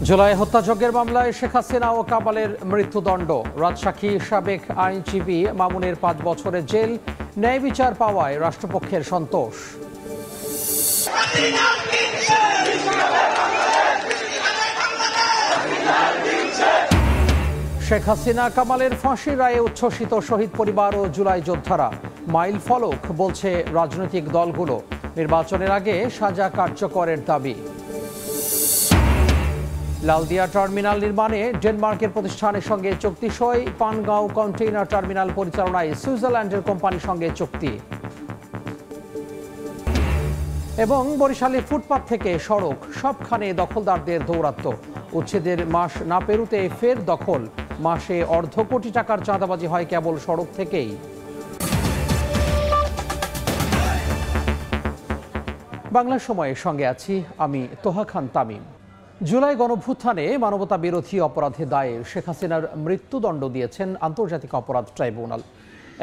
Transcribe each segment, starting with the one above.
জুলাই হত্যাযজ্ঞের মামলায় শেখ হাসিনা ও কামালের মৃত্যুদণ্ড। রাজসাক্ষী সাবেক আইনজীবী মামুনের 5 বছরের জেল। ন্যায় বিচার পাওয়ায় রাষ্ট্রপক্ষের সন্তোষ। শেখ হাসিনা কামালের ফাঁসির রায়ে উচ্ছ্বসিত শহীদ পরিবার ও জুলাই যোদ্ধারা। মাইল ফলক বলছে রাজনৈতিক দলগুলো। নির্বাচনের আগে সাজা কার্যকরের দাবি। লালদিয়া টার্মিনাল নির্মাণে ডেনমার্কের প্রতিষ্ঠানের সঙ্গে চুক্তি সই। পানগাঁও কন্টেইনার টার্মিনাল পরিচালনায় সুইজারল্যান্ডের কোম্পানির সঙ্গে চুক্তি। এবং বরিশালে ফুটপাত থেকে সড়ক সবখানে দখলদারদের দৌরাত্ম্য। উচ্ছেদের মাস না পেরুতে ফের দখল। মাসে অর্ধ কোটি টাকার চাঁদাবাজি হয় কেবল সড়ক থেকেই। বাংলা সময়ের সঙ্গে আছি আমি তোহা খান তামিম। জুলাই গণঅভ্যুত্থানে মানবতা বিরোধী অপরাধে দায়ে শেখ হাসিনার মৃত্যুদণ্ড দিয়েছেন আন্তর্জাতিক অপরাধ ট্রাইব্যুনাল।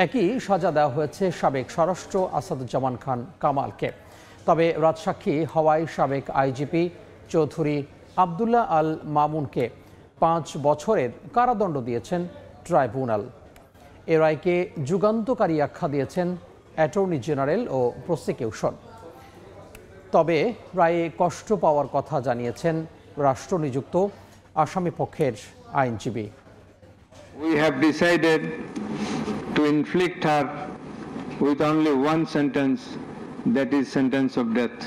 একই সাজা দেওয়া হয়েছে সাবেক স্বরাষ্ট্র আসাদুজ্জামান খান কামালকে। তবে রাজসাক্ষী হওয়ায় সাবেক আইজিপি চৌধুরী আবদুল্লাহ আল মামুনকে 5 বছরের কারাদণ্ড দিয়েছেন ট্রাইব্যুনাল। এ রায়কে যুগান্তকারী আখ্যা দিয়েছেন অ্যাটর্নি জেনারেল ও প্রসিকিউশন। তবে রায়ে কষ্ট পাওয়ার কথা জানিয়েছেন রাষ্ট্রনিযুক্ত আসামি পক্ষের আইনজীবী। We have decided to inflict her with only one sentence, that is sentence of death.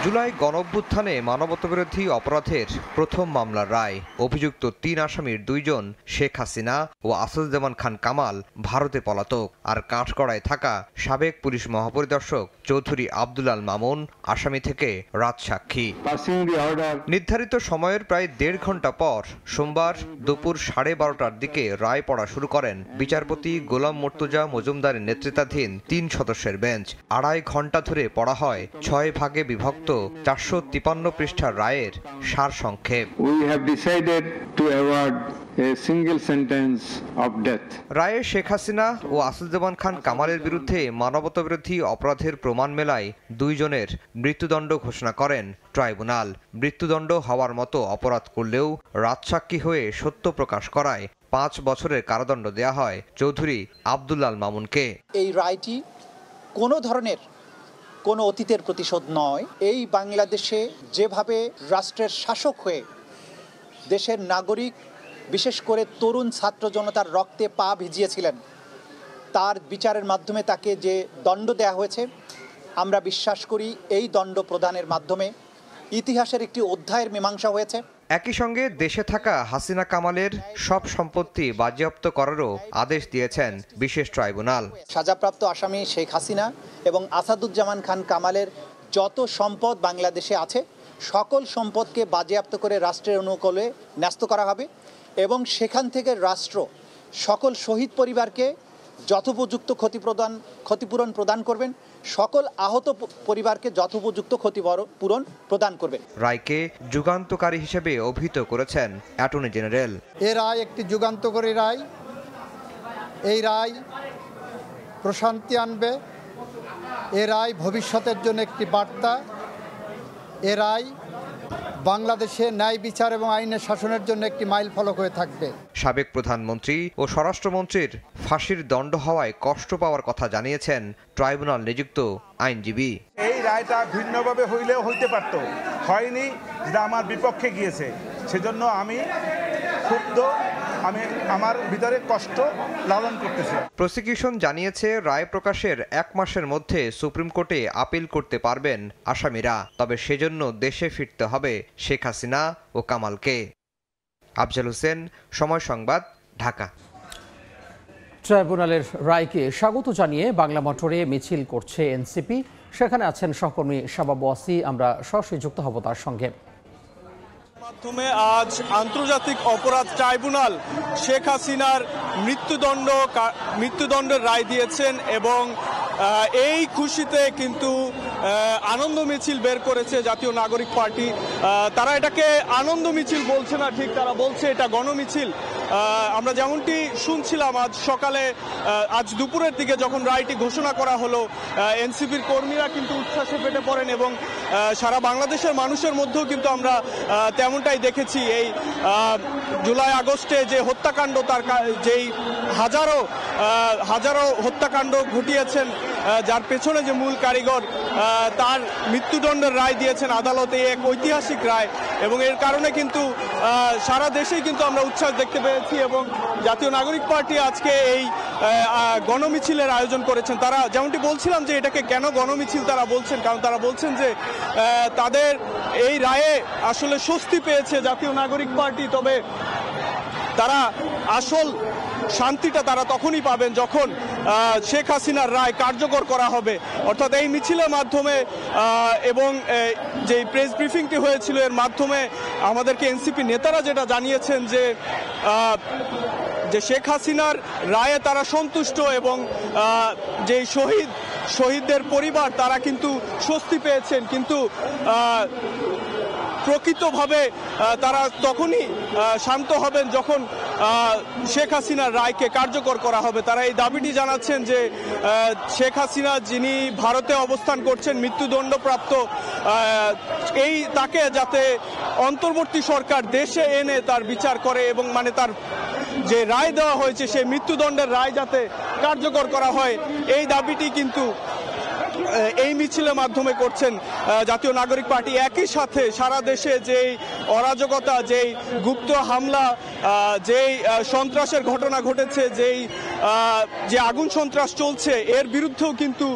July গণঅভ্যুত্থানে মানবতাবিরোধী অপরাধের প্রথম মামলার রায়। অভিযুক্ত 3 আসামির 2 জন শেখ হাসিনা ও আসাদুজ্জামান খান কামাল ভারতে পলাতক। আর কাঠগড়ায় থাকা সাবেক পুলিশ মহাপরিদর্শক চৌধুরী আবদুল্লাহ আল মামুন আসামি থেকে রাজসাক্ষী। নির্ধারিত সময়ের প্রায় 1.5 ঘন্টা পর সোমবার দুপুর 12:30টার দিকে রায় পড়া শুরু করেন বিচারপতি গোলাম মর্তুজা মজুমদারের নেতৃত্বাধীন 3 সদস্যের বেঞ্চ। 2.5 ঘন্টা ধরে পড়া হয় 6 ভাগে বিভক্ত 453 পৃষ্ঠার রায়ের সারসংক্ষেপ। রায়ে শেখ হাসিনা ও আসাদুজ্জামান খান কামালের বিরুদ্ধে মানবতাবিরোধী অপরাধের প্রমাণ মেলায় 2 জনের মৃত্যুদণ্ড ঘোষণা করেন ট্রাইব্যুনাল। মৃত্যুদণ্ড হওয়ার মতো অপরাধ করলেও রাজসাক্ষী হয়ে সত্য প্রকাশ করায় 5 বছরের কারাদণ্ড দেয়া হয় চৌধুরী আবদুল্লাহ আল মামুনকে। এই রায়টি কোনো ধরনের কোনো অতীতের প্রতিশোধ নয়। এই বাংলাদেশে যেভাবে রাষ্ট্রের শাসক হয়ে দেশের নাগরিক বিশেষ করে তরুণ ছাত্র জনতার রক্তে পা ভিজিয়েছিলেন, তার বিচারের মাধ্যমে তাকে যে দণ্ড দেয়া হয়েছে, আমরা বিশ্বাস করি এই দণ্ড প্রদানের মাধ্যমে ইতিহাসের একটি অধ্যায়ের মীমাংসা হয়েছে। একই সঙ্গে দেশে থাকা হাসিনা কামালের সব সম্পত্তি বাজেয়াপ্ত করারও আদেশ দিয়েছেন বিশেষ ট্রাইব্যুনাল। সাজাপ্রাপ্ত আসামি শেখ হাসিনা এবং আসাদুজ্জামান খান কামালের যত সম্পদ বাংলাদেশে আছে সকল সম্পদকে বাজেয়াপ্ত করে রাষ্ট্রের অনুকূলে ন্যস্ত করা হবে এবং সেখান থেকে রাষ্ট্র সকল শহীদ পরিবারকে যথোপযুক্ত ক্ষতিপূরণ প্রদান করবেন, সকল আহত পরিবারকে যথোপযুক্ত ক্ষতিপূরণ প্রদান করবেন। রায়কে যুগান্তকারী হিসেবে অভিহিত করেছেন অ্যাটর্নি জেনারেল। এ রায় একটি যুগান্তকারী রায়। এই রায় প্রশান্তি আনবে। এ রায় ভবিষ্যতের জন্য একটি বার্তা। এ রায় বাংলাদেশে ন্যায় বিচার এবং আইনের শাসনের জন্য একটি মাইল ফলক হয়ে থাকবে। সাবেক প্রধানমন্ত্রী ও স্বরাষ্ট্রমন্ত্রীর ফাঁসির দণ্ড হওয়ায় কষ্ট পাওয়ার কথা জানিয়েছেন ট্রাইব্যুনাল নিযুক্ত আইনজীবী। এই রায়টা ভিন্নভাবে হইলেও হইতে পারত, হয়নি, যেটা আমার বিপক্ষে গিয়েছে। সেজন্য আমি ক্ষুব্ধ, আমি আমার ভিতরে কষ্ট লালন করতেছি। প্রসিকিউশন জানিয়েছে রায় প্রকাশের 1 মাসের মধ্যে সুপ্রিম কোর্টে আপিল করতে পারবেন আসামিরা। তবে সেজন্য দেশে ফিরতে হবে শেখ হাসিনা ও কামালকে। আফজাল হোসেন, সময় সংবাদ, ঢাকা। ট্রাইব্যুনালের রায়কে স্বাগত জানিয়ে বাংলা মোটরে মিছিল করছে এনসিপি। সেখানে আছেন সহকর্মী শাবাব ওয়াসি। আমরা সরাসরি যুক্ত হব তার সঙ্গে। মাধ্যমে আজ আন্তর্জাতিক অপরাধ ট্রাইব্যুনাল শেখ হাসিনার মৃত্যুদণ্ডের রায় দিয়েছেন এবং এই খুশিতে কিন্তু আনন্দ মিছিল বের করেছে জাতীয় নাগরিক পার্টি। তারা এটাকে আনন্দ মিছিল বলছে না, ঠিক তারা বলছে এটা গণমিছিল। আমরা যেমনটি শুনছিলাম আজ দুপুরের দিকে যখন রায়টি ঘোষণা করা হলো, এনসিপির কর্মীরা কিন্তু উচ্ছ্বাসে ফেটে পড়েন এবং সারা বাংলাদেশের মানুষের মধ্যেও কিন্তু আমরা তেমনটাই দেখেছি। এই জুলাই আগস্টে যে হত্যাকাণ্ড, তার যেই হাজারো হত্যাকাণ্ড ঘটিয়েছেন, যার পেছনে যে মূল কারিগর, তার মৃত্যুদণ্ডের রায় দিয়েছেন আদালতে, এক ঐতিহাসিক রায়, এবং এর কারণে কিন্তু সারা দেশেই কিন্তু আমরা উচ্ছ্বাস দেখতে পেয়েছি। এবং জাতীয় নাগরিক পার্টি আজকে এই গণমিছিলের আয়োজন করেছেন। তারা যেমনটি বলছিলাম যে এটাকে কেন গণমিছিল তারা বলছেন, কারণ তারা বলছেন যে তাদের এই রায়ে আসলে স্বস্তি পেয়েছে জাতীয় নাগরিক পার্টি, তবে তারা আসল শান্তিটা তারা তখনই পাবেন যখন শেখ হাসিনার রায় কার্যকর করা হবে। অর্থাৎ এই মিছিলের মাধ্যমে এবং যে প্রেস ব্রিফিংটি হয়েছিল এর মাধ্যমে আমাদেরকে এনসিপি নেতারা যেটা জানিয়েছেন যে শেখ হাসিনার রায়ে তারা সন্তুষ্ট এবং যে শহীদদের পরিবার তারা কিন্তু স্বস্তি পেয়েছেন, কিন্তু প্রকৃতভাবে তারা তখনই শান্ত হবেন যখন শেখ হাসিনার রায়কে কার্যকর করা হবে। তারা এই দাবিটি জানাচ্ছেন যে শেখ হাসিনা যিনি ভারতে অবস্থান করছেন, মৃত্যুদণ্ডপ্রাপ্ত, তাকে যাতে অন্তর্বর্তী সরকার দেশে এনে তার বিচার করে এবং মানে তার যে রায় দেওয়া হয়েছে সেই মৃত্যুদণ্ডের রায় যাতে কার্যকর করা হয়, এই দাবিটি কিন্তু এই মিছিলের মাধ্যমে করছেন জাতীয় নাগরিক পার্টি। একই সাথে সারা দেশে যেই অরাজকতা, যেই গুপ্ত হামলা, যেই সন্ত্রাসের ঘটনা ঘটেছে, যে আগুন সন্ত্রাস চলছে, এর বিরুদ্ধেও কিন্তু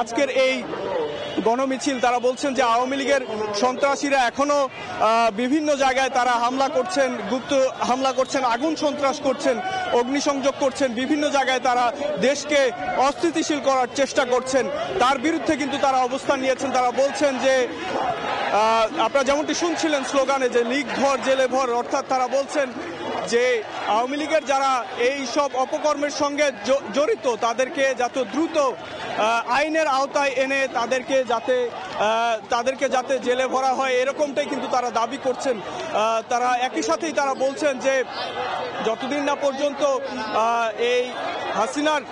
আজকের এই গণমিছিল। তারা বলছেন যে আওয়ামী লীগের সন্ত্রাসীরা এখনো বিভিন্ন জায়গায় তারা হামলা করছেন, গুপ্ত হামলা করছেন, আগুন সন্ত্রাস করছেন, অগ্নিসংযোগ করছেন, বিভিন্ন জায়গায় তারা দেশকে অস্থিতিশীল করার চেষ্টা করছেন। তার বিরুদ্ধে কিন্তু তারা অবস্থান নিয়েছেন। তারা বলছেন যে আপনারা যেমনটি শুনছিলেন স্লোগানে যে লীগ ভর জেলে ভর, অর্থাৎ তারা বলছেন যে আওয়ামী লীগের যারা এই সব অপকর্মের সঙ্গে জড়িত তাদেরকে যাতে দ্রুত আইনের আওতায় এনে তাদেরকে যাতে জেলে ভরা হয়, এরকমটাই কিন্তু তারা দাবি করছেন। তারা একই সাথেই তারা বলছেন যে যতদিন না পর্যন্ত এই হাসিনার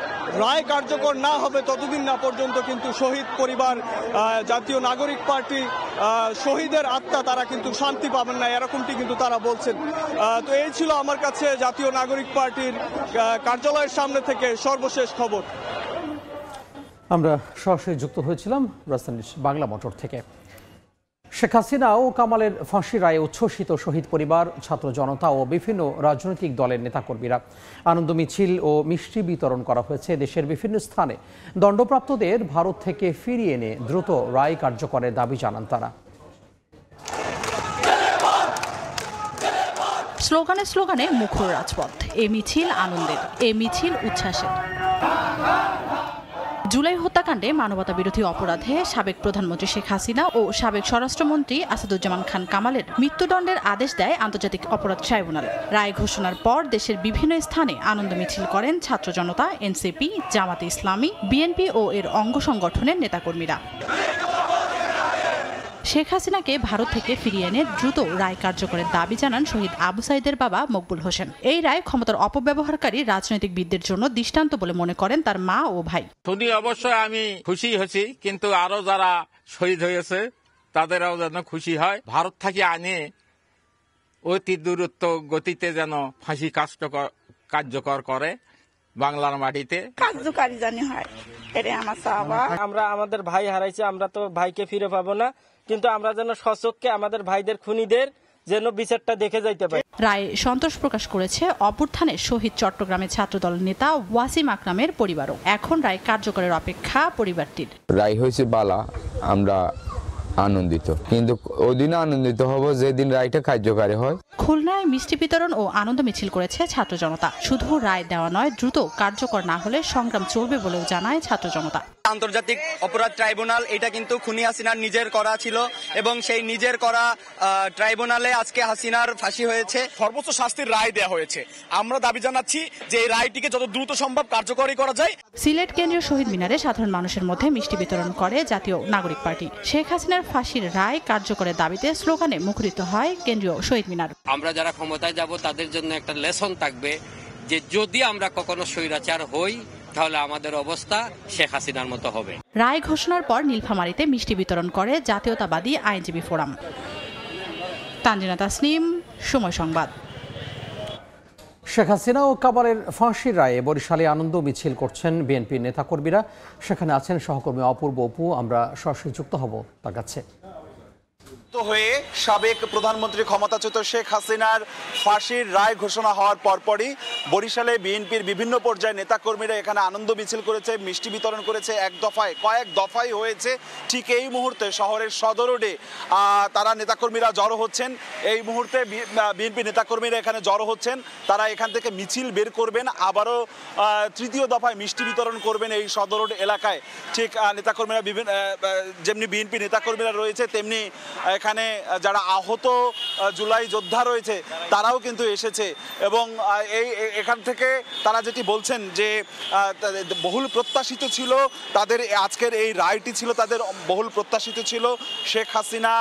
রায় কার্যকর না হবে ততদিন না পর্যন্ত কিন্তু শহীদ পরিবার, জাতীয় নাগরিক পার্টি, শহীদের আত্মা তারা কিন্তু শান্তি পাবেন না, এরকমটি কিন্তু তারা বলছেন। তো এই ছিল আমার কাছে জাতীয় নাগরিক পার্টির কার্যালয়ের সামনে থেকে সর্বশেষ খবর। আমরা সরাসরি যুক্ত হয়েছিলাম রাজধানীর বাংলা মোটর থেকে। শেখ হাসিনা ও কামালের ফাঁসি রায়ে উচ্ছ্বসিত শহীদ পরিবার, ছাত্র জনতা ও বিভিন্ন রাজনৈতিক দলের নেতাকর্মীরা। আনন্দ মিছিল ও মিষ্টি বিতরণ করা হয়েছে দেশের বিভিন্ন স্থানে। দণ্ডপ্রাপ্তদের ভারত থেকে ফিরিয়ে এনে দ্রুত রায় কার্যকরের দাবি জানান তারা। স্লোগানে স্লোগানে মুখর রাজপথ। এ মিছিল আনন্দের, এ মিছিল উচ্ছ্বাসের। জুলাই হত্যাকাণ্ডে মানবতা বিরোধী অপরাধে সাবেক প্রধানমন্ত্রী শেখ হাসিনা ও সাবেক স্বরাষ্ট্রমন্ত্রী আসাদুজ্জামান খান কামালের মৃত্যুদণ্ডের আদেশ দেয় আন্তর্জাতিক অপরাধ ট্রাইব্যুনাল। রায় ঘোষণার পর দেশের বিভিন্ন স্থানে আনন্দ মিছিল করেন ছাত্র জনতা, এনসিপি, জামাতে ইসলামী, বিএনপি ও এর অঙ্গ সংগঠনের নেতাকর্মীরা। শেখ হাসিনাকে ভারত থেকে ফিরিয়ে এনে দ্রুত রায় কার্যকরের দাবি জানান শহীদ আবু সাইদের বাবা মকবুল হোসেন। এই রায় ক্ষমতার অপব্যবহারকারী রাজনৈতিকবিদদের জন্য দৃষ্টান্ত বলে মনে করেন তার মা ও ভাই। শুনি অবশ্যই আমি খুশি হয়েছি, কিন্তু আরো যারা শহীদ হয়েছে তাদেরও যেন খুশি হয়। ভারত থেকে আনে অতি দূরত্ব গতিতে যেন ফাঁসি কার্যকর করে বাংলার মাটিতে কার্যকারী জানি হয়, এটাই আমার চাওয়া। আমরা আমাদের ভাই হারাইছি, আমরা তো ভাইকে ফিরে পাবো না, কিন্তু আমরা যেন সচক্ষে আমাদের ভাইদের খুনিদের যেন বিচারটা দেখে যাইতে পারি। রায়ে সন্তোষ প্রকাশ করেছে অভ্যুত্থানে শহীদ চট্টগ্রামের ছাত্রদল নেতা ওয়াসিম আকরামের পরিবারও। এখন রায় কার্যকরের অপেক্ষা পরিবারটির। রায় হয়েছে বালা, আমরা আনন্দিত, কিন্তু ওদিনও আনন্দিত হব যেদিন রায়টা কার্যকারী হয়। খুলনায় মিষ্টি বিতরণ ও আনন্দ মিছিল করেছে ছাত্র জনতা। শুধু রায় দেওয়া নয়, দ্রুত কার্যকর না হলে সংগ্রাম চলবে বলেও জানায় ছাত্র জনতা। আন্তর্জাতিক অপরাধ ট্রাইব্যুনাল এটা কিন্তু খুনি হাসিনার নিজের করা ছিল এবং সেই নিজের করা ট্রাইব্যুনালে আজকে হাসিনার ফাঁসি হয়েছে, সর্বোচ্চ শাস্তির রায় দেওয়া হয়েছে। আমরা দাবি জানাচ্ছি যে এই রায়টিকে যত দ্রুত সম্ভব কার্যকরী করা যায়। সিলেট কেন্দ্রীয় শহীদ মিনারে সাধারণ মানুষের মধ্যে মিষ্টি বিতরণ করে জাতীয় নাগরিক পার্টি। শেখ হাসিনার ফাঁসির রায় কার্যকরের দাবিতে স্লোগানে মুখরিত হয় কেন্দ্রীয় শহীদ মিনার। আমরা যারা ক্ষমতায় যাব তাদের জন্য একটা লেসন থাকবে যে যদি আমরা কখনো স্বৈরাচার হই তাহলে আমাদের অবস্থা শেখ হাসিনার মতো হবে। রায় ঘোষণার পর নীলফামারীতে মিষ্টি বিতরণ করে জাতীয়তাবাদী আইনজীবী ফোরাম। তানজিনা তাসনিম, সময় সংবাদ। শেখ হাসিনা ও কামালের ফাঁসির রায়ে বরিশালে আনন্দ মিছিল করছেন বিএনপির নেতাকর্মীরা। সেখানে আছেন সহকর্মী অপূর্ব অপু, আমরা সরাসরি যুক্ত হব তার কাছে। হয়ে সাবেক প্রধানমন্ত্রী ক্ষমতাচ্যুত শেখ হাসিনার ফাঁসির রায় ঘোষণা হওয়ার পরপরই বরিশালে বিএনপির বিভিন্ন পর্যায়ে নেতাকর্মীরা এখানে আনন্দ মিছিল করেছে, মিষ্টি বিতরণ করেছে। কয়েক দফায় হয়েছে। ঠিক এই মুহূর্তে শহরের সদর রোডে তারা নেতাকর্মীরা জড়ো হচ্ছেন। এই মুহূর্তে বিএনপি নেতাকর্মীরা এখানে জড়ো হচ্ছেন। তারা এখান থেকে মিছিল বের করবেন, আবারও তৃতীয় দফায় মিষ্টি বিতরণ করবেন এই সদর রোড এলাকায়। ঠিক নেতাকর্মীরা যেমনি বিএনপি নেতাকর্মীরা রয়েছে, তেমনি এখানে যারা আহত জুলাই যোদ্ধা রয়েছে তারাও কিন্তু এসেছে এবং এখান থেকে তারা যেটি বলছেন যে বহুল প্রত্যাশিত ছিল তাদের আজকের এই রায়টি, ছিল তাদের বহুল প্রত্যাশিত ছিল। শেখ হাসিনা,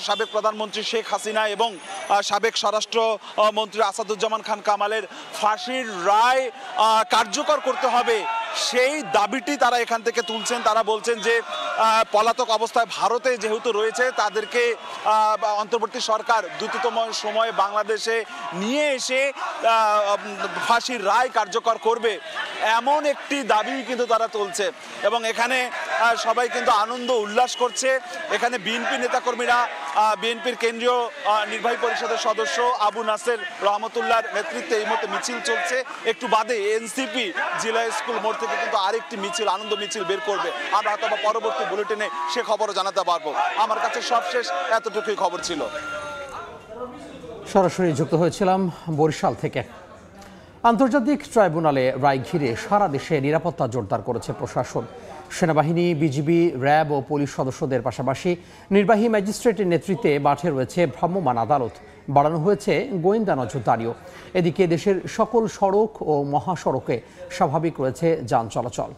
সাবেক প্রধানমন্ত্রী শেখ হাসিনা এবং সাবেক স্বরাষ্ট্রমন্ত্রী আসাদুজ্জামান খান কামালের ফাঁসির রায় কার্যকর করতে হবে, সেই দাবিটি তারা এখান থেকে তুলছেন। তারা বলছেন যে পলাতক অবস্থায় ভারতে যেহেতু রয়েছে তাদেরকে অন্তর্বর্তী সরকার দ্রুততম সময়ে বাংলাদেশে নিয়ে এসে ফাঁসির রায় কার্যকর করবে, এমন একটি দাবি কিন্তু তারা তুলছে এবং এখানে সবাই কিন্তু আনন্দ উল্লাস করছে। এখানে বিএনপি নেতাকর্মীরা, বিএনপির কেন্দ্রীয় নির্বাহী পরিষদের সদস্য আবু নাসের রহমতুল্লাহর নেতৃত্বে এই মুহূর্তে মিছিল চলছে। একটু বাদে এনসিপি জেলা স্কুল মোড় থেকে কিন্তু আরেকটি মিছিল, আনন্দ মিছিল বের করবে। আমরা হয়তো পরবর্তী বুলেটিনে সে খবরও জানাতে পারবো। আমার কাছে সবশেষ এতটুকুই খবর ছিল। সরাসরি যুক্ত হয়েছিলাম বরিশাল থেকে। আন্তর্জাতিক ট্রাইব্যুনালে রায় ঘিরে সারা দেশে নিরাপত্তা জোরদার করেছে প্রশাসন। সেনাবাহিনী, বিজিবি, র্যাব ও পুলিশ সদস্যদের পাশাপাশি নির্বাহী ম্যাজিস্ট্রেটের নেতৃত্বে মাঠে রয়েছে ভ্রাম্যমাণ আদালত। বাড়ানো হয়েছে গোয়েন্দা নজরদারিও। এদিকে দেশের সকল সড়ক ও মহাসড়কে স্বাভাবিক রয়েছে যান চলাচল।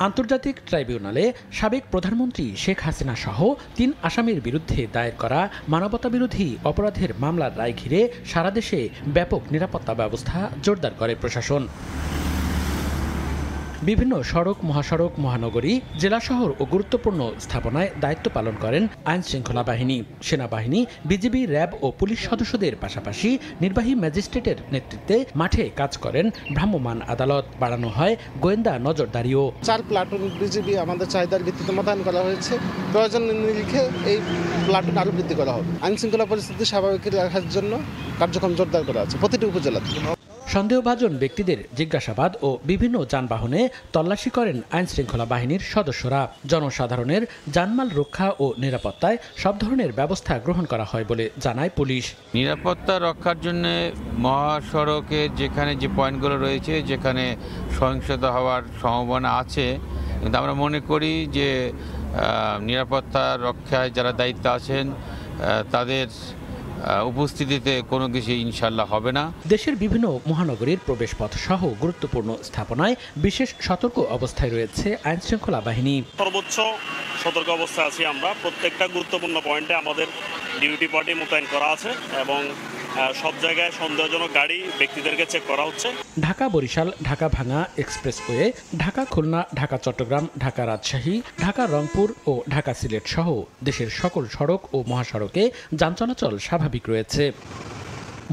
আন্তর্জাতিক ট্রাইব্যুনালে সাবেক প্রধানমন্ত্রী শেখ হাসিনা সহ ৩ আসামির বিরুদ্ধে দায়ের করা মানবতাবিরোধী অপরাধের মামলার রায় ঘিরে সারা দেশে ব্যাপক নিরাপত্তা ব্যবস্থা জোরদার করে প্রশাসন। বিভিন্ন সড়ক, মহাসড়ক, মহানগরী, জেলা শহর ও গুরুত্বপূর্ণ স্থাপনায় দায়িত্ব পালন করেন আইন শৃঙ্খলা বাহিনী, সেনাবাহিনী, বিজিবি, র্যাব ও পুলিশ সদস্যদের পাশাপাশি নির্বাহী ম্যাজিস্ট্রেটের নেতৃত্বে মাঠে কাজ করেন ভ্রাম্যমাণ আদালত। বাড়ানো হয় গোয়েন্দা নজরদারিও। 4 প্লাটুন বিজিবি আমাদের চাহিদার ভিত্তিতে মোতায়েন করা হয়েছে। প্রয়োজন নিরিখে এই প্লাটুন আরও বৃদ্ধি করা হবে। আইন শৃঙ্খলা পরিস্থিতি স্বাভাবিক রাখার জন্য কার্যক্রম জোরদার করা আছে প্রতিটি উপজেলাতে। সন্দেহভাজন ব্যক্তিদের জিজ্ঞাসাবাদ ও বিভিন্ন যানবাহনে তল্লাশি করেন আইন শৃঙ্খলা বাহিনীর সদস্যরা। জনসাধারণের জানমাল রক্ষা ও নিরাপত্তায় সব ধরনের ব্যবস্থা গ্রহণ করা হয় বলে জানায় পুলিশ। নিরাপত্তা রক্ষার জন্য মহাসড়কে যেখানে যে পয়েন্টগুলো রয়েছে, যেখানে সহিংসতা হওয়ার সম্ভাবনা আছে, কিন্তু আমরা মনে করি যে নিরাপত্তা রক্ষায় যারা দায়িত্ব আছেন তাদের উপস্থিতিতে কোনো কিছু ইনশাল্লাহ হবে না। দেশের বিভিন্ন মহানগরীর প্রবেশপথ সহ গুরুত্বপূর্ণ স্থাপনায় বিশেষ সতর্ক অবস্থায় রয়েছে আইন শৃঙ্খলা বাহিনী। সর্বোচ্চ সতর্ক অবস্থায় আছি আমরা। প্রত্যেকটা গুরুত্বপূর্ণ পয়েন্টে আমাদের ডিউটি পার্টি মোতায়েন করা আছে এবং সব জায়গায় সন্দেহজনক গাড়ি ব্যক্তিদেরকে চেক করা হচ্ছে। ঢাকা বরিশাল, ঢাকা ভাঙা এক্সপ্রেসওয়ে, ঢাকা খুলনা, ঢাকা চট্টগ্রাম, ঢাকা রাজশাহী, ঢাকা রংপুর ও ঢাকা সিলেট সহ দেশের সকল সড়ক ও মহাসড়কে যান চলাচল স্বাভাবিক রয়েছে।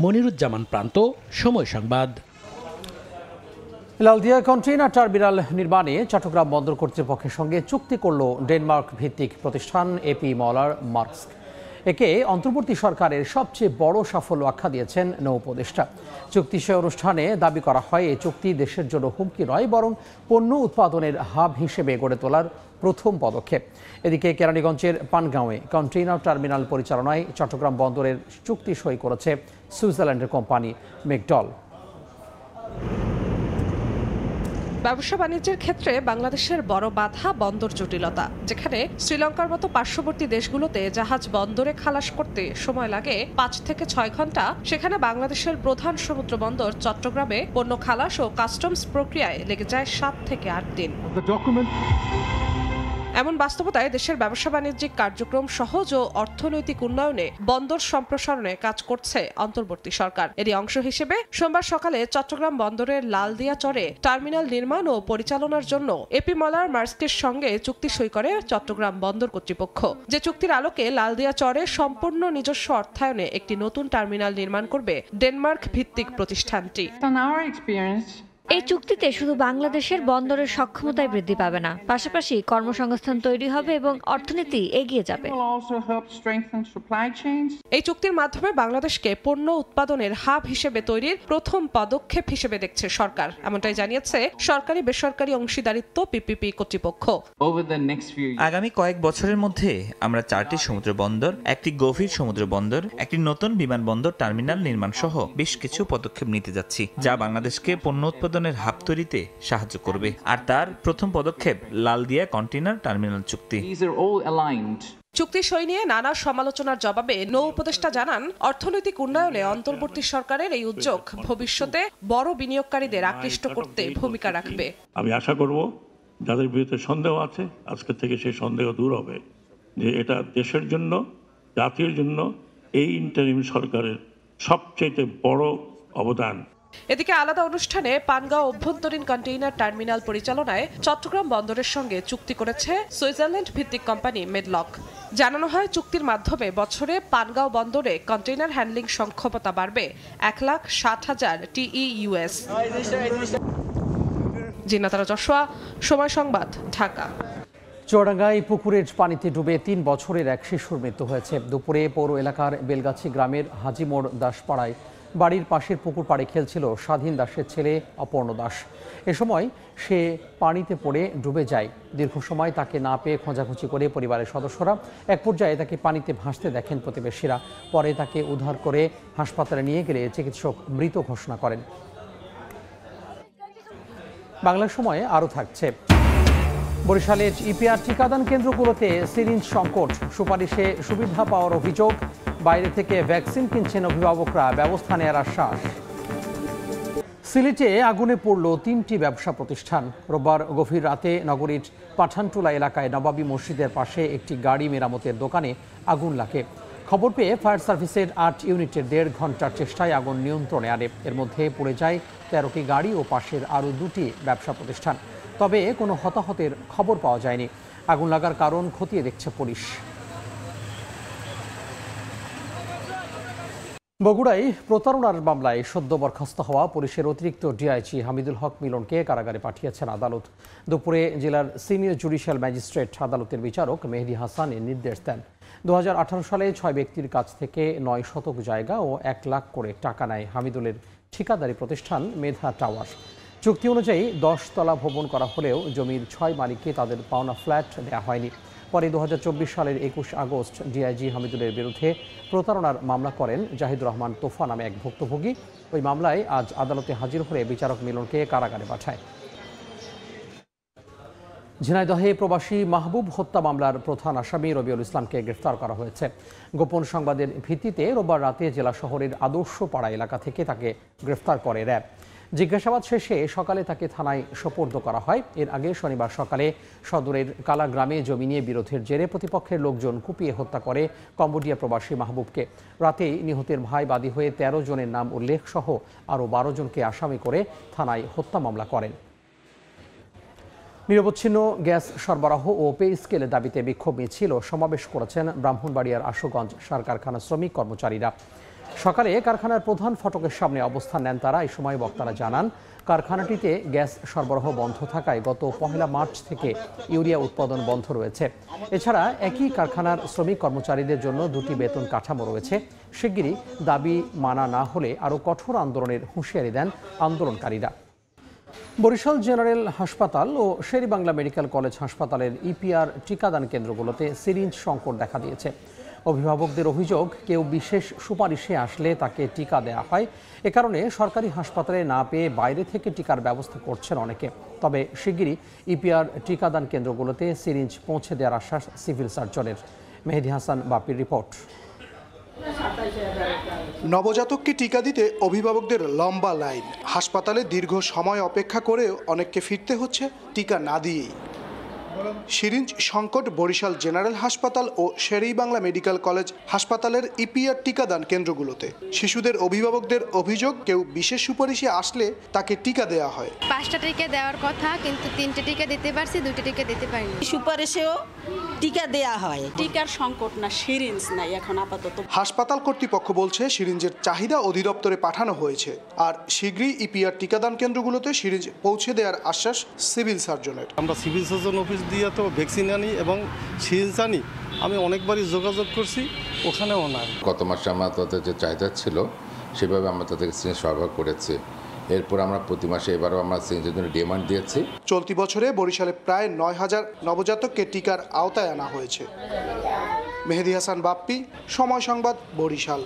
মনিরুজ্জামান প্রান্ত, সময় সংবাদ। লালদিয়া কন্টেইনার টার্মিনাল নির্মাণে চট্টগ্রাম বন্দর কর্তৃপক্ষের সঙ্গে চুক্তি করল ডেনমার্ক ভিত্তিক প্রতিষ্ঠান এপি মলার মার্কস্ক। একে অন্তর্বর্তী সরকারের সবচেয়ে বড় সাফল্য আখ্যা দিয়েছেন নৌ উপদেষ্টা। চুক্তি সে অনুষ্ঠানে দাবি করা হয় এই চুক্তি দেশের জন্য হুমকি নয়, বরং পণ্য উৎপাদনের হাব হিসেবে গড়ে তোলার প্রথম পদক্ষেপ। এদিকে কেরানীগঞ্জের পানগাঁওয়ে কন্টেইনার টার্মিনাল পরিচালনায় চট্টগ্রাম বন্দরের চুক্তি সই করেছে সুইজারল্যান্ডের কোম্পানি মেকডল। ব্যবসা বাণিজ্যের ক্ষেত্রে বাংলাদেশের বড় বাধা বন্দর জটিলতা, যেখানে শ্রীলঙ্কার মতো পার্শ্ববর্তী দেশগুলোতে জাহাজ বন্দরে খালাস করতে সময় লাগে 5 থেকে 6 ঘন্টা, সেখানে বাংলাদেশের প্রধান সমুদ্র বন্দর চট্টগ্রামে পণ্য খালাস ও কাস্টমস প্রক্রিয়ায় লেগে যায় 7 থেকে 8 দিন। এমন বাস্তবতায় দেশের ব্যবসা বাণিজ্যিক কার্যক্রম সহজ ও অর্থনৈতিক উন্নয়নে বন্দর সম্প্রসারণে কাজ করছে অন্তর্বর্তী সরকার। এরই অংশ হিসেবে সোমবার সকালে চট্টগ্রাম বন্দরের লালদিয়া চরে টার্মিনাল নির্মাণ ও পরিচালনার জন্য এপি মলার মার্স্কের সঙ্গে চুক্তি সই করে চট্টগ্রাম বন্দর কর্তৃপক্ষ। যে চুক্তির আলোকে লালদিয়া চরে সম্পূর্ণ নিজস্ব অর্থায়নে একটি নতুন টার্মিনাল নির্মাণ করবে ডেনমার্ক ভিত্তিক প্রতিষ্ঠানটি। এই চুক্তিতে শুধু বাংলাদেশের বন্দরের সক্ষমতায় বৃদ্ধি পাবে না, পাশাপাশি কর্মসংস্থান তৈরি হবে এবং অর্থনীতি এগিয়ে যাবে। এই চুক্তির মাধ্যমে বাংলাদেশকে পণ্য উৎপাদনের হাব হিসেবে তৈরির প্রথম পদক্ষেপ হিসেবে দেখছে সরকার, এমনটাই জানিয়েছে সরকারি বেসরকারি অংশীদারিত্ব পিপিপি কর্তৃপক্ষ। আগামী কয়েক বছরের মধ্যে আমরা 4টি সমুদ্র বন্দর, একটি গভীর সমুদ্র বন্দর, একটি নতুন বিমানবন্দর টার্মিনাল নির্মাণ সহ বেশ কিছু পদক্ষেপ নিতে যাচ্ছি, যা বাংলাদেশকে পণ্য উৎপাদনের হাব তৈরিতে সাহায্য করবে। আর তার প্রথম পদক্ষেপ লালদিয়া কন্টেইনার টার্মিনাল চুক্তি। চুক্তি সই নিয়ে নানা সমালোচনার জবাবে নৌ উপদেষ্টা জানান, অর্থনৈতিক উন্নয়নে অন্তর্বর্তী সরকারের এই উদ্যোগ ভবিষ্যতে বড় বিনিয়োগকারীদের আকৃষ্ট করতে ভূমিকা রাখবে। আমি আশা করব যাদের বিরুদ্ধে সন্দেহ আছে আজকে থেকে সেই সন্দেহ দূর হবে, যে এটা দেশের জন্য, জাতির জন্য এই ইন্টারিম সরকারের সবচেয়ে বড় অবদান। এদিকে আলাদা অনুষ্ঠানে পানগাঁও অভ্যন্তরীণ কন্টেইনার টার্মিনাল পরিচালনায় চট্টগ্রাম বন্দরের সঙ্গে চুক্তি করেছে সুইজারল্যান্ড ভিত্তিক কোম্পানি মেডলক। জানানো হয়, চুক্তির মাধ্যমে বছরে পানগাঁও বন্দরে কন্টেইনার হ্যান্ডলিং সক্ষমতা বাড়বে 1,60,000 TEUS। জিনাতারা যশোয়া, সময় সংবাদ, ঢাকা। চুয়াডাঙ্গায় পুকুরের পানিতে ডুবে 3 বছরের এক শিশুর মৃত্যু হয়েছে। দুপুরে পৌর এলাকার বেলগাছি গ্রামের হাজিমোড় দাসপাড়ায় বাড়ির পাশের পুকুর পাড়ে খেলছিল স্বাধীন দাসের ছেলে অপর্ণ দাস। এ সময় সে পানিতে পড়ে ডুবে যায়। দীর্ঘ সময় তাকে না পেয়ে খোঁজাখুঁজি করে পরিবারের সদস্যরা এক পর্যায়ে তাকে পানিতে ভাসতে দেখেন প্রতিবেশীরা। পরে তাকে উদ্ধার করে হাসপাতালে নিয়ে গেলে চিকিৎসক মৃত ঘোষণা করেন। বাংলার সময়ে আরও থাকছে। বরিশালের ইপিআর টিকাদান কেন্দ্রগুলোতে সিরিঞ্জ সংকট, সুপারিশে সুবিধা পাওয়ার অভিযোগ। বাইরে থেকে ভ্যাকসিন কিনছেন অভিভাবকরা, ব্যবস্থা নেওয়ার আশ্বাস। সিলেটে আগুনে পড়ল 3টি ব্যবসা প্রতিষ্ঠান। রোববার গভীর রাতে নগরীর পাঠানটোলা এলাকায় নবাবী মসজিদের পাশে একটি গাড়ি মেরামতের দোকানে আগুন লাগে। খবর পেয়ে ফায়ার সার্ভিসের 8 ইউনিটের 1.5 ঘন্টার চেষ্টায় আগুন নিয়ন্ত্রণে আনে। এর মধ্যে পুড়ে যায় 13টি গাড়ি ও পাশের আরও 2টি ব্যবসা প্রতিষ্ঠান। তবে কোনো হতাহতের খবর পাওয়া যায়নি। আগুন লাগার কারণ খতিয়ে দেখছে পুলিশ। বগুড়ায় প্রতারণার মামলায় সদ্য বরখাস্ত হওয়া পুলিশের অতিরিক্ত ডিআইজি হামিদুল হক মিলনকে কারাগারে পাঠিয়েছেন আদালত। দুপুরে জেলার সিনিয়র জুডিশিয়াল ম্যাজিস্ট্রেট আদালতের বিচারক মেহেদী হাসান এর নির্দেশ দেন। 2018 সালে 6 ব্যক্তির কাছ থেকে 9 শতক জায়গা ও 1 লাখ করে টাকা নেয় হামিদুলের ঠিকাদারি প্রতিষ্ঠান মেধা টাওয়ার। চুক্তি অনুযায়ী 10 তলা ভবন করা হলেও জমির 6 মালিককে তাদের পাওনা ফ্ল্যাট দেওয়া হয়নি। পরে 2024 সালের 21 আগস্ট ডিআইজি হামিদুলের বিরুদ্ধে প্রতারণার মামলা করেন জাহিদুর রহমান তোফা নামে এক ভুক্তভোগী। ওই মামলায় আজ আদালতে হাজির হয়ে বিচারক মিলনকে কারাগারে পাঠায়। ঝিনাইদহে প্রবাসী মাহবুব হত্যা মামলার প্রধান আসামি রবিউল ইসলামকে গ্রেফতার করা হয়েছে। গোপন সংবাদের ভিত্তিতে রোববার রাতে জেলা শহরের আদর্শপাড়া এলাকা থেকে তাকে গ্রেফতার করে র্যাব। জিজ্ঞাসাবাদ শেষে সকালে তাকে থানায় সোপর্দ করা হয়। এর আগে শনিবার সকালে সদরের কালা গ্রামে জমি নিয়ে বিরোধের জেরে প্রতিপক্ষের লোকজন কুপিয়ে হত্যা করে কম্বোডিয়া প্রবাসী মাহবুবকে। রাতেই নিহতের ভাই বাদী হয়ে 13 জনের নাম উল্লেখ সহ আরও 12 জনকে আসামি করে থানায় হত্যা মামলা করেন। নিরবচ্ছিন্ন গ্যাস সরবরাহ ও পে স্কেলের দাবিতে বিক্ষোভ মিছিল ও সমাবেশ করেছেন ব্রাহ্মণবাড়িয়ার আশুগঞ্জ সার কারখানা শ্রমিক কর্মচারীরা। সকালে কারখানার প্রধান ফটকের সামনে অবস্থান নেন তারা। এই সময় বক্তারা জানান, কারখানাটিতে গ্যাস সরবরাহ বন্ধ থাকায় গত 1 মার্চ থেকে ইউরিয়া উৎপাদন বন্ধ রয়েছে। এছাড়া একই কারখানার শ্রমিক কর্মচারীদের জন্য 2টি বেতন কাঠামো রয়েছে। শিগগিরই দাবি মানা না হলে আরও কঠোর আন্দোলনের হুঁশিয়ারি দেন আন্দোলনকারীরা। বরিশাল জেনারেল হাসপাতাল ও শেরেবাংলা মেডিকেল কলেজ হাসপাতালের ইপিআর টিকাদান কেন্দ্রগুলোতে সিরিঞ্জ সংকট দেখা দিয়েছে। অভিভাবকদের অভিযোগ, কেউ বিশেষ সুপারিশে আসলে তাকে টিকা দেওয়া হয়। এ কারণে সরকারি হাসপাতালে না পেয়ে বাইরে থেকে টিকার ব্যবস্থা করছেন অনেকে। তবে শিগগিরই ইপিআর টিকাদান কেন্দ্রগুলোতে সিরিঞ্জ পৌঁছে দেওয়ার আশ্বাস সিভিল সার্জনের। মেহেদী হাসান বাপির রিপোর্ট। নবজাতককে টিকা দিতে অভিভাবকদের লম্বা লাইন, হাসপাতালে দীর্ঘ সময় অপেক্ষা করেও অনেককে ফিরতে হচ্ছে টিকা না দিয়েই। সিরিঞ্জ সংকট বরিশাল জেনারেল হাসপাতাল ও শের-ই-বাংলা মেডিকেল কলেজ হাসপাতালের ইপিআর টিকাদান কেন্দ্রগুলোতে শিশুদের অভিভাবকদের অভিযোগ, কেউ বিশেষ সুপারিশে আসলে তাকে টিকা দেওয়া হয়। 5টা টিকা দেওয়ার কথা, কিন্তু 3টে টিকা দিতে পারছি, 2টা টিকা দিতে পারিনি। সুপারিশেও টিকা দেওয়া হয়। টিকার সংকট না, সিরিঞ্জ নাই এখন আপাতত। হাসপাতাল কর্তৃপক্ষ বলছে সিরিঞ্জের চাহিদা অধিদপ্তরে পাঠানো হয়েছে, আর শীঘ্রই ইপিআর টিকাদান কেন্দ্রগুলোতে সিরিঞ্জ পৌঁছে দেওয়ার আশ্বাস সিভিল সার্জনের। আমরা সিভিল সার্জন অফিস দিয়ে তো ভ্যাকসিন আনি এবং সিরিঞ্জ আনি, আমি অনেকবারই যোগাযোগ করছি, ওখানেও নাই। গত মাসে আমরা তাদের যে চাহিদা ছিল সেভাবে আমরা তাদেরকে সিরিঞ্জ সরবরাহ করেছি। এরপর আমরা প্রতি মাসে এবারও আমরা সিরিঞ্জের জন্য ডিমান্ড দিয়েছি। চলতি বছরে বরিশালে প্রায় ৯,০০০ নবজাতককে টিকার আওতায় আনা হয়েছে। মেহেদী হাসান বাপ্পি, সময় সংবাদ, বরিশাল।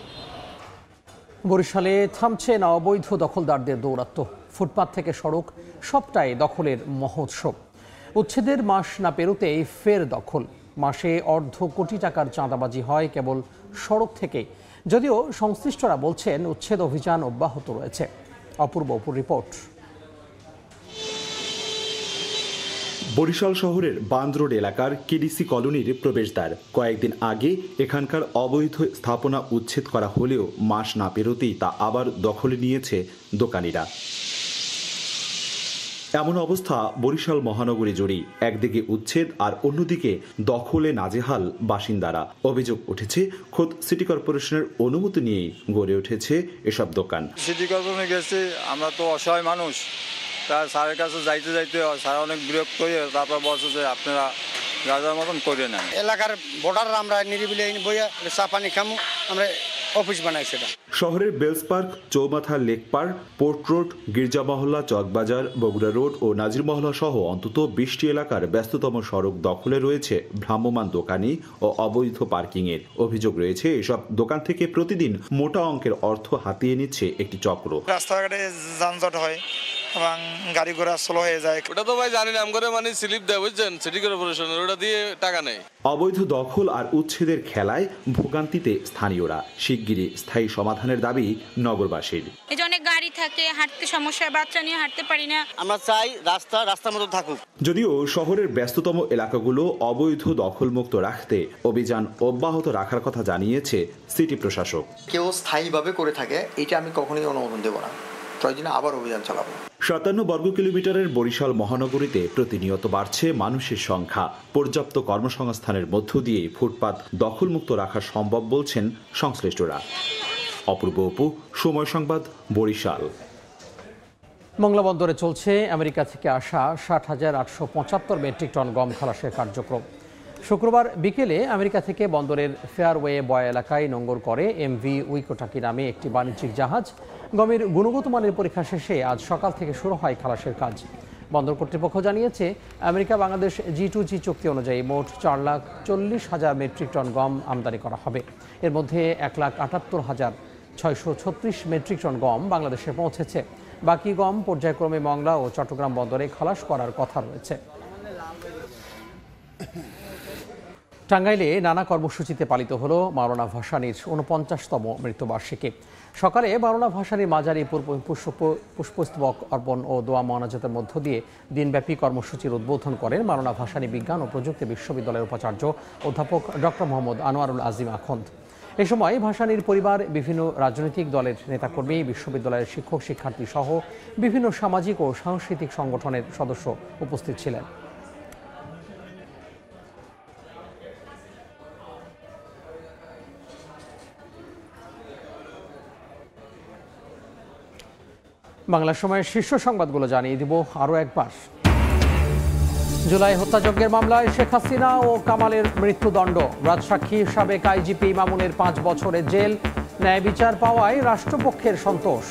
বরিশালে থামছে না অবৈধ দখলদারদের দৌরাত্ম্য। ফুটপাত থেকে সড়ক সবটাই দখলের মহোৎসব। উচ্ছেদের মাস না পেরোতেই ফের দখল। মাসে অর্ধ কোটি টাকার চাঁদাবাজি হয় কেবল সড়ক থেকেই, যদিও সংশ্লিষ্টরা বলছেন উচ্ছেদ অভিযান অব্যাহত রয়েছে। অপূর্ব রিপোর্ট। বরিশাল শহরের বান্দ রোড এলাকার কেডিসি কলোনির প্রবেশদ্বার। কয়েকদিন আগে এখানকার অবৈধ স্থাপনা উচ্ছেদ করা হলেও মাস না পেরোতেই তা আবার দখলে নিয়েছে দোকানিরা। এমন অবস্থা বরিশাল মহানগরী জুড়েই, একদিকে উচ্ছেদ আর অন্যদিকে দখলে নাজেহাল বাসিন্দারা। অভিযোগ উঠেছে খোদ সিটি কর্পোরেশনের অনুমতি নিয়েই গড়ে উঠেছে এসব দোকান। সিটি কর্পোরেশনে গেছে, আমরা তো অসহায় মানুষ, তার স্যারের কাছে যাইতে স্যার অনেক বিরক্ত হয়ে তারপর বলছে যে আপনারা রাজার মতন করে নেন। এলাকার বর্ডার আমরা নিরিবিলি বইয়া চা পানি খামু, আমরা অফিস বানাই সেটা। শহরের Bells park, Choumatha lake park, port road, Girja Mahalla, Chawkbazar, Bogura road ও নাজির মহল্লা সহ অন্তত 20টি এলাকার ব্যস্ততম সড়ক দখলে রয়েছে ভ্রাম্যমাণ দোকানি ও অবৈধ পার্কিংয়ের। অভিযোগ রয়েছে এসব দোকান থেকে প্রতিদিন মোটা অঙ্কের অর্থ হাতিয়ে নিচ্ছে একটি চক্র। রাস্তাঘাটে যানজট হয় এবং গাড়ি ঘোড়া স্লো হয়ে যায়। ওটা তো ভাই জানি না, আমরা মানে স্লিপ দেয়, বুঝছেন, সিটি কর্পোরেশনের, ওটা দিয়ে টাকা নেই। অবৈধ দখল আর উচ্ছেদের খেলায় ভোগান্তিতে স্থানীয়রা। শিগগিরই স্থায়ী সমাধানের দাবি নগরবাসীর। এই যে অনেক গাড়ি থাকে, হাঁটতে সমস্যা, বাচ্চা নিয়ে হাঁটতে পারি না। আমরা চাই রাস্তার মতো থাকুক। যদিও শহরের ব্যস্ততম এলাকাগুলো অবৈধ দখলমুক্ত রাখতে অভিযান অব্যাহত রাখার কথা জানিয়েছে সিটি প্রশাসক। কেউ স্থায়ীভাবে করে থাকে, এটা আমি কখনোই অনুমোদন দেব না। প্রয়োজনে আবার অভিযান চালাবো। 57 বর্গ কিলোমিটারের বরিশাল মহানগরীতে প্রতিনিয়ত বাড়ছে মানুষের সংখ্যা। পর্যাপ্ত কর্মসংস্থানের মধ্য দিয়ে ফুটপাত দখলমুক্ত রাখা সম্ভব বলছেন সংশ্লিষ্টরা। অপূর্ব, সময় সংবাদ, বরিশাল। মংলা বন্দরে চলছে আমেরিকা থেকে আসা 60,875 মেট্রিক টন গম খালাসের কার্যক্রম। শুক্রবার বিকেলে আমেরিকা থেকে বন্দরের ফেয়ারওয়ে বয় এলাকায় নোঙর করে এমভি উইকোটাকি নামে একটি বাণিজ্যিক জাহাজ। গমের গুণগত মানের পরীক্ষা শেষে আজ সকাল থেকে শুরু হয় খালাসের কাজ। বন্দর কর্তৃপক্ষ জানিয়েছে, আমেরিকা বাংলাদেশ G2G চুক্তি অনুযায়ী মোট 4,40,000 মেট্রিক টন গম আমদানি করা হবে। এর মধ্যে 1,78,636 মেট্রিক টন গম বাংলাদেশে পৌঁছেছে। বাকি গম পর্যায়ক্রমে মংলা ও চট্টগ্রাম বন্দরে খালাস করার কথা রয়েছে। টাঙ্গাইলে নানা কর্মসূচিতে পালিত হলো মাওলানা ভাসানীর 49তম মৃত্যুবার্ষিকী। সকালে মাওলানা ভাসানীর মাজারে পুষ্পস্তবক অর্পণ ও দোয়া মোনাজাতের মধ্য দিয়ে দিনব্যাপী কর্মসূচির উদ্বোধন করেন মাওলানা ভাসানী বিজ্ঞান ও প্রযুক্তি বিশ্ববিদ্যালয়ের উপাচার্য অধ্যাপক ডক্টর মোহাম্মদ আনোয়ারুল আজিম আখন্দ। এ সময় ভাসানীর পরিবার, বিভিন্ন রাজনৈতিক দলের নেতাকর্মী, বিশ্ববিদ্যালয়ের শিক্ষক শিক্ষার্থী সহ বিভিন্ন সামাজিক ও সাংস্কৃতিক সংগঠনের সদস্য উপস্থিত ছিলেন। বাংলা সময়ের শীর্ষ সংবাদগুলো জানিয়ে দিব আরও একবার। জুলাই হত্যাযজ্ঞের মামলায় শেখ হাসিনা ও কামালের মৃত্যুদণ্ড। রাজসাক্ষী সাবেক আইজিপি মামুনের 5 বছরের জেল। ন্যায় বিচার পাওয়ায় রাষ্ট্রপক্ষের সন্তোষ।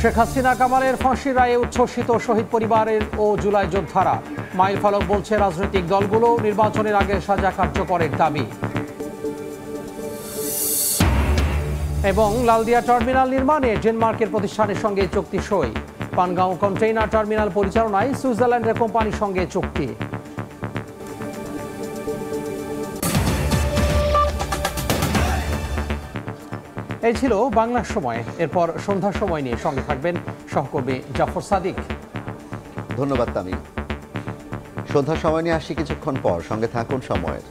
শেখ হাসিনা কামালের ফাঁসির রায়ে উচ্ছ্বসিত শহীদ পরিবারের ও জুলাই যোদ্ধারা। মাইল ফলক বলছে রাজনৈতিক দলগুলো নির্বাচনের আগে সাজা কার্যকরের দাবি। এবং লালদিয়া টার্মিনাল নির্মাণে ডেনমার্কের প্রতিষ্ঠানের সঙ্গে চুক্তি সই। পানগাঁও কন্টেইনার টার্মিনাল পরিচালনায় সুইজারল্যান্ডের কোম্পানির সঙ্গে চুক্তি। এই ছিল বাংলার সময়। এরপর সন্ধ্যার সময় নিয়ে সঙ্গে থাকবেন সহকর্মী জাফর সাদিক। ধন্যবাদ তামিম। সন্ধ্যার সময় নিয়ে আসছি কিছুক্ষণ পর, সঙ্গে থাকুন সময়ের।